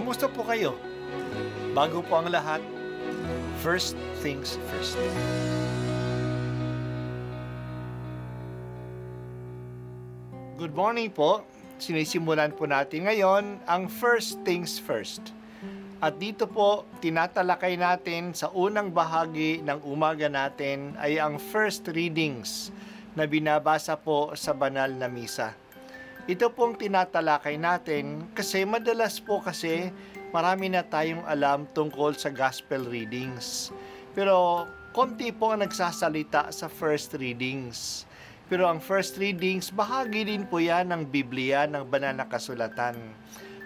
Kamusta po kayo? Bago po ang lahat, first things first. Good morning po. Sinisimulan po natin ngayon ang first things first. At dito po, tinatalakay natin sa unang bahagi ng umaga natin ay ang first readings na binabasa po sa banal na misa. Ito pong tinatalakay natin kasi madalas po kasi marami na tayong alam tungkol sa gospel readings. Pero konti po ang nagsasalita sa first readings. Pero ang first readings, bahagi din po yan ng Biblia, ng banal na kasulatan.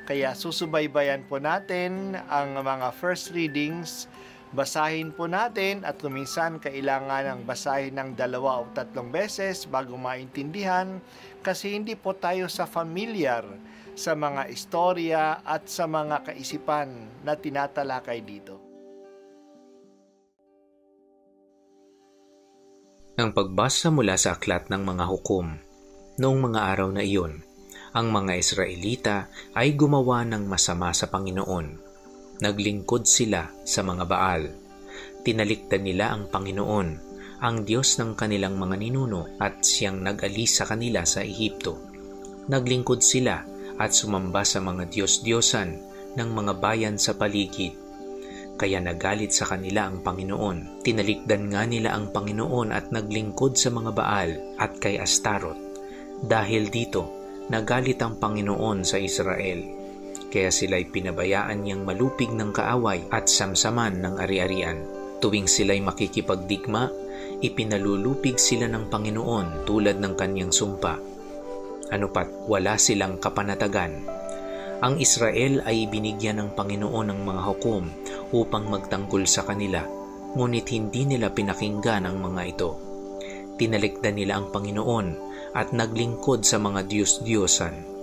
Kaya susubaybayan po natin ang mga first readings, basahin po natin at kuminsan kailangan ng basahin ng 2 o 3 beses bago maintindihan kasi hindi po tayo familiar sa mga istorya at sa mga kaisipan na tinatalakay dito. Ang pagbasa mula sa aklat ng mga hukom. Noong mga araw na iyon, ang mga Israelita ay gumawa ng masama sa Panginoon. Naglingkod sila sa mga Baal. Tinalikdan nila ang Panginoon, ang Diyos ng kanilang mga ninuno at siyang nag-alis sa kanila sa Ehipto. Naglingkod sila at sumamba sa mga Diyos-Diyosan ng mga bayan sa paligid. Kaya nagalit sa kanila ang Panginoon. Tinalikdan nga nila ang Panginoon at naglingkod sa mga Baal at kay Astarot. Dahil dito, nagalit ang Panginoon sa Israel. Kaya sila'y pinabayaan niyang malupig ng kaaway at samsaman ng ari-arian. Tuwing sila'y makikipagdigma, ipinalulupig sila ng Panginoon tulad ng kanyang sumpa. Ano pat wala silang kapanatagan. Ang Israel ay ibinigyan ng Panginoon ng mga hukom upang magtanggol sa kanila, ngunit hindi nila pinakinggan ang mga ito. Tinalikdan nila ang Panginoon at naglingkod sa mga Diyos-Diyosan.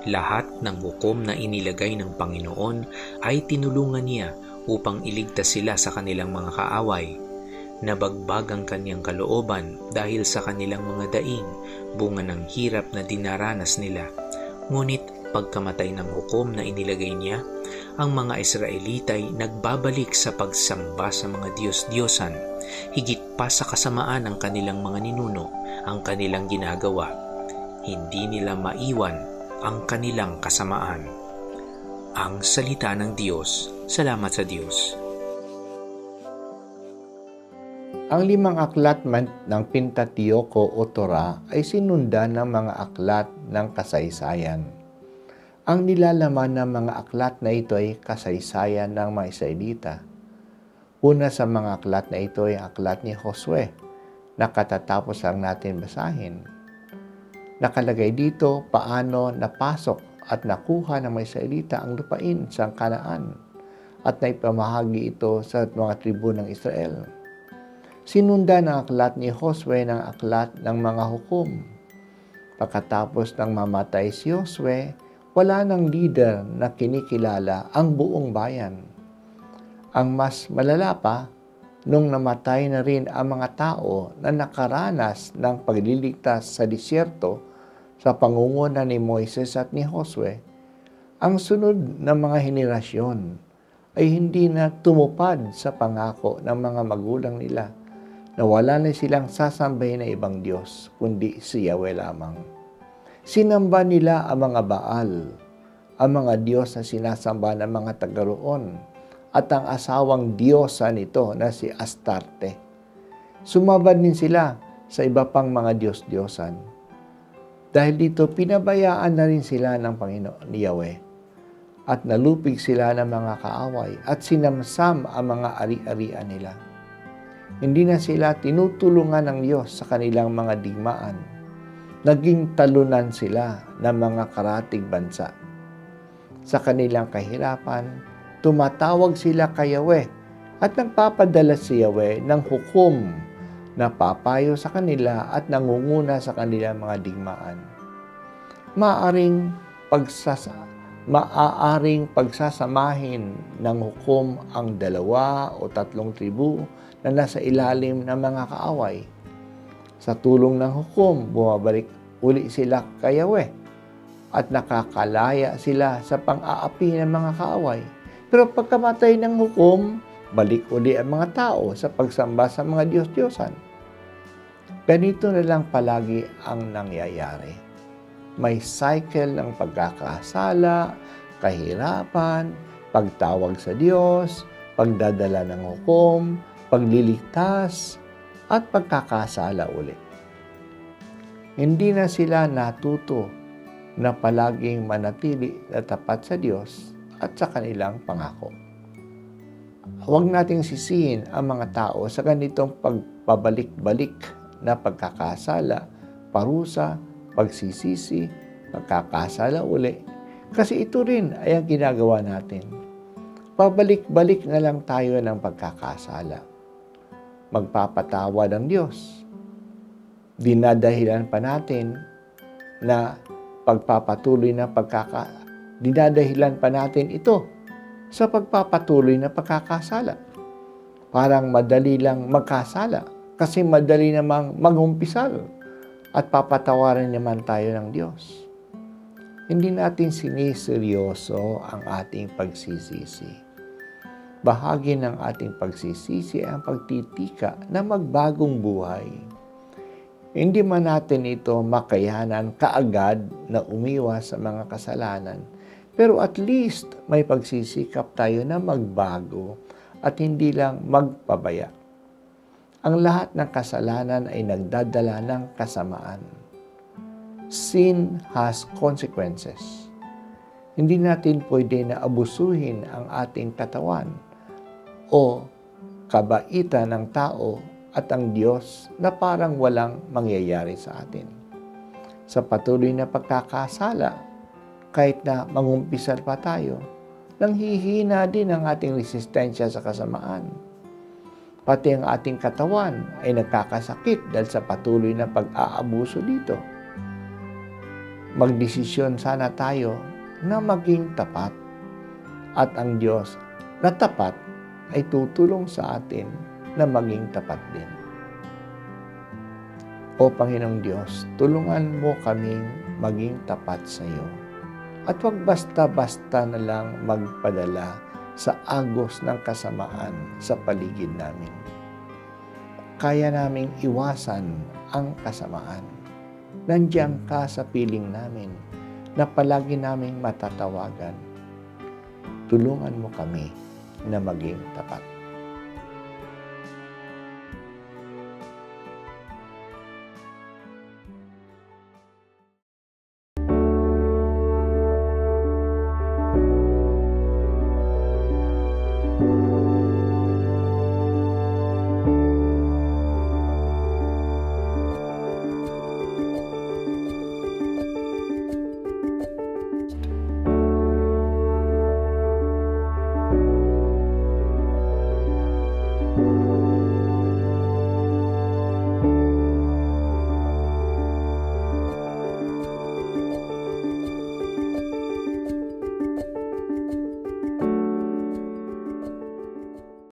Lahat ng hukom na inilagay ng Panginoon ay tinulungan niya upang iligtas sila sa kanilang mga kaaway. Nabagbag ang kanyang kalooban dahil sa kanilang mga daing, bunga ng hirap na dinaranas nila. Ngunit pagkamatay ng hukom na inilagay niya, ang mga Israelita ay nagbabalik sa pagsamba sa mga Diyos-Diyosan, higit pa sa kasamaan ng kanilang mga ninuno ang kanilang ginagawa. Hindi nila maiwan ang kanilang kasamaan. Ang salita ng Diyos. Salamat sa Diyos. Ang 5 aklat ng Pentateuco o Torah ay sinundan ng mga aklat ng kasaysayan. Ang nilalaman ng mga aklat na ito ay kasaysayan ng mga Israelita. Una sa mga aklat na ito ay aklat ni Josue, na katatapos lang natin basahin. Nakalagay dito paano napasok at nakuha ng mga Israelita ang lupain sa Kanaan at naipamahagi ito sa mga tribu ng Israel. Sinundan ang aklat ni Josue ng aklat ng mga hukom. Pagkatapos ng mamatay si Josue, wala ng leader na kinikilala ang buong bayan. Ang mas malala pa, nung namatay na rin ang mga tao na nakaranas ng pagliligtas sa disyerto sa pangunguna ni Moises at ni Josue, ang sunod na mga henerasyon ay hindi na tumupad sa pangako ng mga magulang nila na wala na silang sasambahin na ibang Diyos, kundi si Yahweh lamang. Sinamba nila ang mga Baal, ang mga Diyos na sinasamba ng mga taga-roon, at ang asawang diyosa nito na si Astarte. Sumabad din sila sa iba pang mga Diyos-Diyosan. Dahil dito, pinabayaan na rin sila ng Panginoon ni Yahweh, at nalupig sila ng mga kaaway, at sinamsam ang mga ari-arian nila. Hindi na sila tinutulungan ng Diyos sa kanilang mga digmaan. Naging talunan sila ng mga karatig bansa. Sa kanilang kahirapan, tumatawag sila kay Yahweh at nagpapadala si Yahweh ng hukom na papayo sa kanila at nangunguna sa kanilang mga digmaan. Maaaring pagsasamahin ng hukom ang 2 o 3 tribu na nasa ilalim ng mga kaaway. Sa tulong ng hukom, bumabalik uli sila kay Yahweh at nakakalaya sila sa pang-aapi ng mga kaaway. Pero pagkamatay ng hukom, balik uli ang mga tao sa pagsamba sa mga Diyos-Diyosan. Ganito na lang palagi ang nangyayari. May cycle ng pagkakasala, kahirapan, pagtawag sa Diyos, pagdadala ng hukom, pagliligtas, at pagkakasala uli. Hindi na sila natuto na palaging manatili na tapat sa Diyos at sa kanilang pangako. Huwag nating sisihin ang mga tao sa ganitong pagpabalik-balik na pagkakasala, parusa, pagsisisi, pagkakasala uli. Kasi ito rin ay ang ginagawa natin. Pabalik-balik na lang tayo ng pagkakasala. Magpapatawad ang Diyos. Dinadahilan pa natin na dinadahilan pa natin ito sa pagpapatuloy na pagkakasala. Parang madali lang magkasala kasi madali namang magumpisal at papatawarin naman tayo ng Diyos. Hindi natin siniseryoso ang ating pagsisisi. Bahagi ng ating pagsisisi ay ang pagtitika na magbagong buhay. Hindi man natin ito makayanan kaagad na umiwas sa mga kasalanan, pero at least may pagsisikap tayo na magbago at hindi lang magpabaya. Ang lahat ng kasalanan ay nagdadala ng kasamaan. Sin has consequences. Hindi natin pwede na abusuhin ang ating katawan o kabaitan ng tao at ang Diyos na parang walang mangyayari sa atin. Sa patuloy na pagkakasala, kahit na mangumpisal pa tayo, nanghihina din ang ating resistensya sa kasamaan. Pati ang ating katawan ay nagkakasakit dahil sa patuloy na pag-aabuso dito. Magdesisyon sana tayo na maging tapat at ang Diyos na tapat ay tutulong sa atin na maging tapat din. O Panginoong Diyos, tulungan mo kaming maging tapat sa iyo. At huwag basta-basta na lang magpadala sa agos ng kasamaan sa paligid namin. Kaya naming iwasan ang kasamaan. Nandiyan ka sa piling namin na palagi naming matatawagan. Tulungan mo kami na maging tapat.